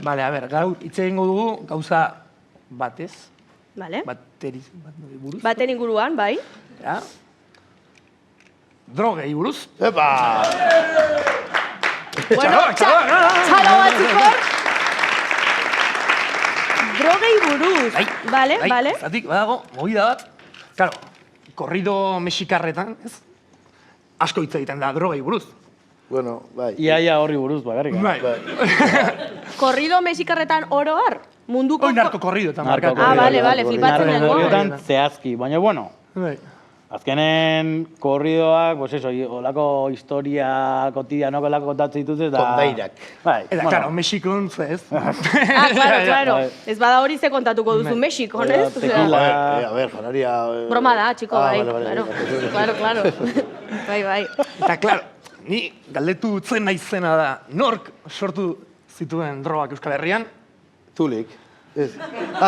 Vale, a ber, gaur hitz egingo dugu gauza batez. Vale. Buruz. Baten inguruan, bai. Ja. Drogei buruz. Epa! Bueno, txalo batzukor. Drogei buruz. Vale, vale. Zatik, badago, movida bat. Claro, korrido mexikarretan, ez? Asko hitz egiten da drogei buruz. Bueno, bai. Iaia horri buruz, bakarrik. Bai. Korrido mexikarretan oro har? Munduko... Hoi narko korrido eta markatu. Ah, vale, flipatzen Narren nengo. horietan zehazki, baina bueno, Bai. azkenen korridoak, pues eso, olako historia kotidianoko olako kontatzen dituzte, eta... Kondairak. Bai, Eta, claro, Mexikon, ez? Ah, claro. Ez bada hori ze kontatuko duzu Mexikon, ez? tequila. A ver, janaria... Broma da, txiko, bai. Vale. Claro. Bai. Eta, claro, ni galdetu zen naizena da, nork sortu zituen drogak Euskal Herrian? Tulik.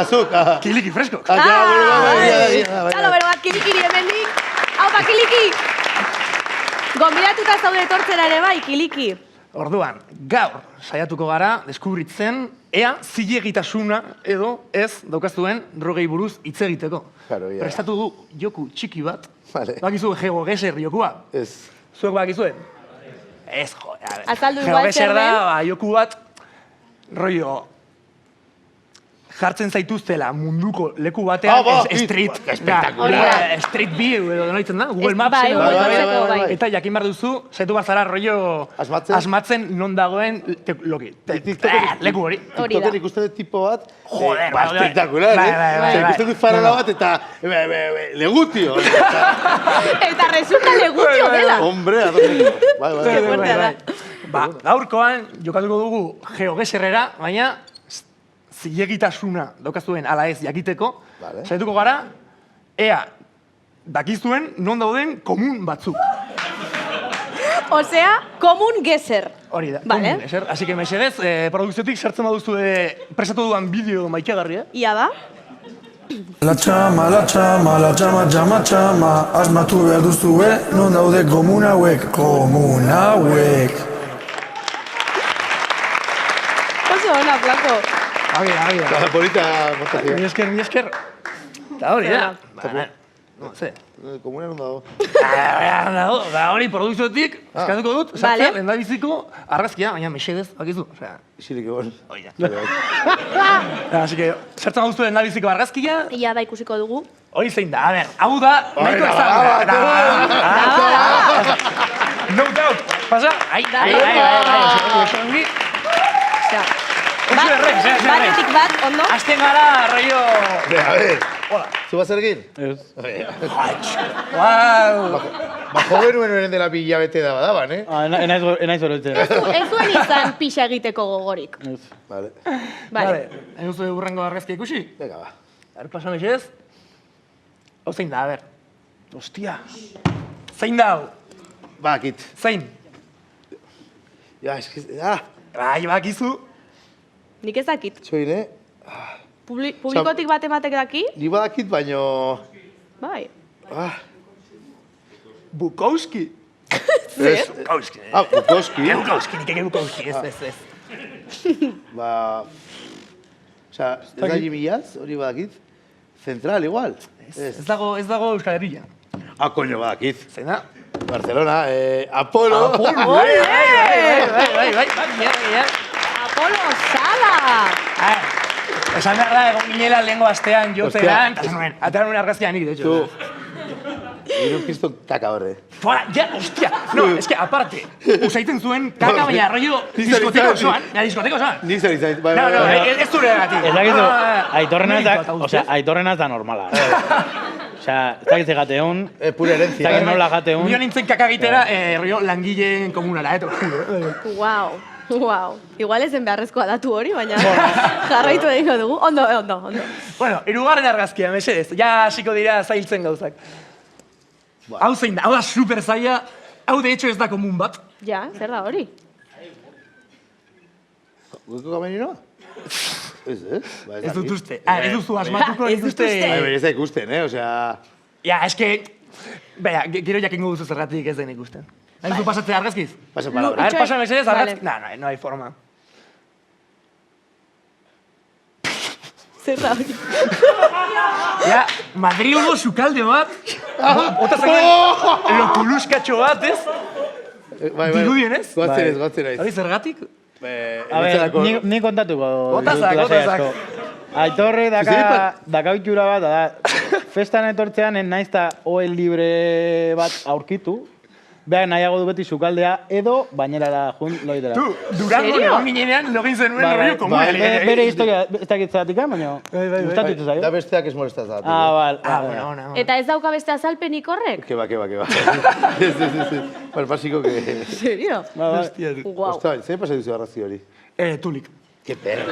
Zuk. Kiliki fresko. Txalo bero bat, kilikiri hemendik. Haupa, kiliki! Gonbidatuta zaude etortzera ere bai, kiliki. Orduan, gaur saiatuko gara deskubritzen ea zilegitasuna edo ez daukaztuen drogei buruz hitz egiteko. Claro, ja. Prestatu du joku txiki bat. Vale. Bakizu GeoGuessr jokua? Ez. Zuek bakizue? Ez, jo. Azaldu igual zer GeoGuessr da den. joku bat, rollo, jartzen zaituztela munduko leku batean, street. Espectacular. Street view edo dena ditzen da, Google Maps. Bai, edo, bai. Eta jakin behar duzu, zaitu bazara rollo asmatzen non dagoen leku hori. Hori da. TikToken ikusten dut tipo bat, Joder, espectacular, bai. Ikusten dut farola bat eta legutio. Eta resulta legutio dela. Hombre, adorniko. Qué fuerte da. Ba, gaurkoan jokatuko dugu GeoGuessrera, baina zilegitasuna daukazuen ala ez jakiteko, Vale. saituko gara, ea, dakizuen non dauden komun batzuk. Osea, komun gezer. Hori da, Vale. komun eser. Así que mesedez, produkziotik sartzen baduzu prestatu dudan bideo maitegarria. Ia da? La chama, asmatu behar duzue, non daude komun hauek. Oso ona, plako. Agia. Polita montazio. Mi esker. Eta hori da. No, ze. Komuna non dago. Da hori produkziotik, eskatuko dut, Vale. sartzea, lehendabiziko argazkia, baina mesedez, bakizu. Osea, Isilik egon. hori da. Así que, sartzen baduzu lehendabiziko argazkia, Ia da ikusiko dugu. hori zein da, a ber, hau da, nahiko No doubt. Pasa? Ai. Osea, Zerrek. batetik bat, ondo? Azten gara, rollo... A ver. Zu bat zergin? Ez. Wow. Bajo benuen dela bi hilabete da badaban, eh? Enaiz oroitzen. Ez duen izan pixa egiteko gogorik. Ez. Vale. Vale. Egin zuen urrengo argazkia ikusi? Venga, ba. A ver, pasa mesedez. Hau zein da, a ber. Ostia. Zein da hau? Ba, kit. Zein? Ja, eskiz... Bai, bakizu. Nik ez dakit. Txoin, eh? Publikotik bat ematek daki? Ni badakit, baino... Bai. Bukowski. Ez. Bukowski. Bukowski. Bukowski, nik ege Bukowski, ez. Ba... Osa, ez da Jimillaz, hori badakit? Central, igual. Ez dago Euskal Herria. Koño, badakit. Zein da? Barcelona, Apolo. Bai. Apolo Sala! Esan behar da, egon ginela lehengo astean jotean, eta zuen, ateran una argazkia nik, de hecho. Irun pizton kaka horre. Fora, ja, hostia! No, es que, aparte, usaiten zuen kaka, baina rollo diskoteko osoan. Ni zer izan. No, ez zure gatik. Ez dakizu, aitorrena da normala. Osea, ez dakiz gateun, Pura herencia. ez dakiz nola gateun. Nio nintzen kaka egitera, rollo langileen komunara, eto. Wow. Igual ezen beharrezkoa datu hori, baina jarraitu egingo dugu. Ondo. Bueno, hirugarren argazkia, mesedez. Ja, hasiko dira zailtzen gauzak. Hau zein da, hau da super zaila. Hau de hecho ez da komun bat. Ja, zer da hori? Gueko kameninoa? Ez, eh? Ez dut uste. Ez duzu asmatuko, ez uste. Ez da ikusten, osea... Ja, eske... Bera, gero jakingo duzu zergatik ez den ikusten. Ez du pasatzea argazkiz? Pasa palabra. A ver, pasa mesedez argazki... Vale. No hay forma. Zer da hori? Ja, Madrilgo sukalde bat, ota zagoen lokuluskatxo bat, ez? Bai, Dirudien, ez? Goatzen naiz. Hori zergatik? A ver, ni kontatuko. Botazak, ditut lasai botazak. asko. Aitorre daka itxura bat, da, festan etortzean naiz eta oel libre bat aurkitu, behar nahiago du beti sukaldea, edo bainera jun loitera. Tu, Durango Serio? egon ginenean login zenuen rollo komuna. Bere historia ez dakitzatik, baina gustatu ditu zaio. Da besteak ez molestaz. Ah, bal. Bueno. Eta ez dauka beste azalpenik horrek? Que va. Ez. Bueno, básico que... Serio? Guau. Ostras, zer pasa duzu arrazi hori? Tulik. Que perro.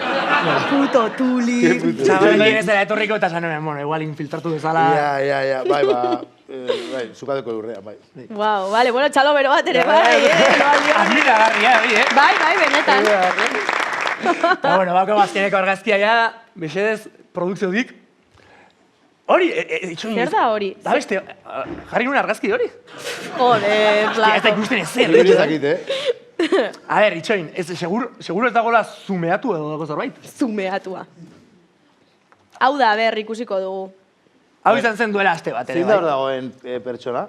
Puto tuli. Txabalekin ez dela etorriko eta zanen, bueno, igual infiltratu dezala. Ja. Bai, zukadeko lurrean, bai. Guau, vale, bueno, txalo bero bat ere, bai, Admiragarria, hori, Bai, benetan. Eta, bueno, bako azkeneko argazkia ja, besedez, produkziodik. Hori, itxoin... Zer da hori? Da beste, jarri nuen argazki hori. Joder, Ez da plato. ikusten ezer. Hori ez dakit, A ver, itxoin, seguro ez dagoela zumeatu edo dago zerbait. Zumeatua. Hau da, ber, ikusiko dugu. Hau izan zen duela aste bat, ere, Zein da hor dagoen pertsona?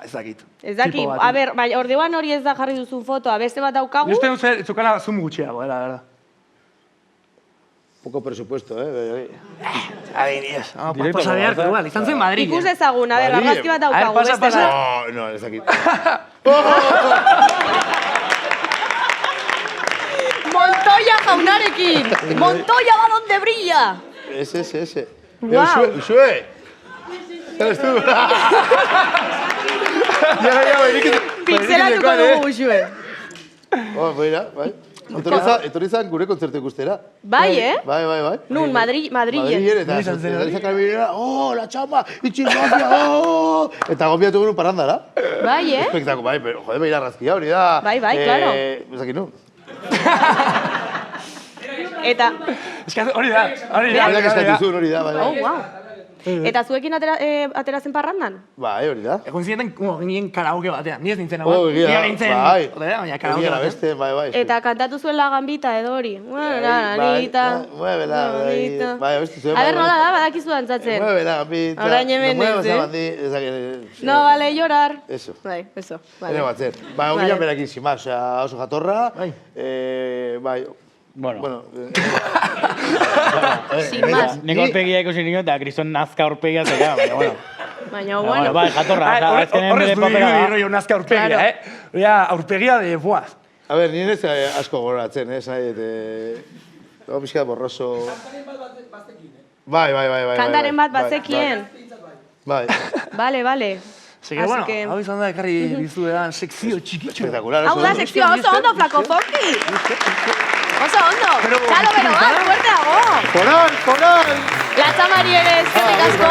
Ez dakit. Ez daki, Tipo bat. a ber, bai, ordeoan hori ez da jarri duzun fotoa, beste bat daukagu. Uste dut zukana zoom gutxiago, la verdad. Poco presupuesto, Adibidez, Directo, pasa behar, ¿verdad? igual, izan zen Madrid. Ikus dezagun, a ber, Madrilen. argazki bat A ver, daukagu, pasa, beste pasa. bat. No, ez dakit. Montoya jaunarekin! Montoya va donde brilla! Ese. Guau. Usue! ¿Sabes tú? Ya, Pixelatuko dugu, Uxue. Oh, mira, bai. Etorri zan gure kontzertu ikustera. Bai, eh? Bai. Nun, Madrilen. Madrilen, eta izan kabinera, la chamba, itxin mafia, Eta gombiatu gure parrandara. Bai, eh? Espektako, bai, pero, joder, beira argazkia hori da. Bai, claro. Ez dakit nu. Eta, Hori da eskatu hori da, bai. oh, wow. Eta zuekin atera zen parrandan? Bai, hori da. Egon zineten, ginen karaoke batean. Ni ez nintzen, Oh, egia, Ni nintzen, bai. baina karaoke Egia batean. beste, bai. Eta kantatu zuen la gambita edo hori. Anita. Muévela, bai, beste zuen. A ber, nola da, badakizu dantzatzen. Muévela, gambita. Orain hemen ez, ez, No vale llorar. Eso. Bai, eso. Ere Vale. batzen. Bai, hori Vale. berakin sin más, oso jatorra. Bai, Bueno, Sin más. nik aurpegia ikusi nio eta kriston nazka aurpegia zeka, baina, bueno. Baina, Bueno, bueno. bai, jatorra, azkenen Horrez bere du papera irudi da. rollo nazka aurpegia, Claro. Ja, aurpegia de, buaz. A ber, nien ez asko goratzen, nahi, dago pixka borroso. Bai. Kantaren bat bazekien. Bai, Vale. Así que, Así bueno, que- hau izan da ekarri dizuedan sekzio txikitxo. espectacular. Hau da, sekzioa oso ondo, Flaco Fonki. Oso ondo. Txalo bero bat, fuerteago. Foral! Latza Mari ere, eskerrik asko.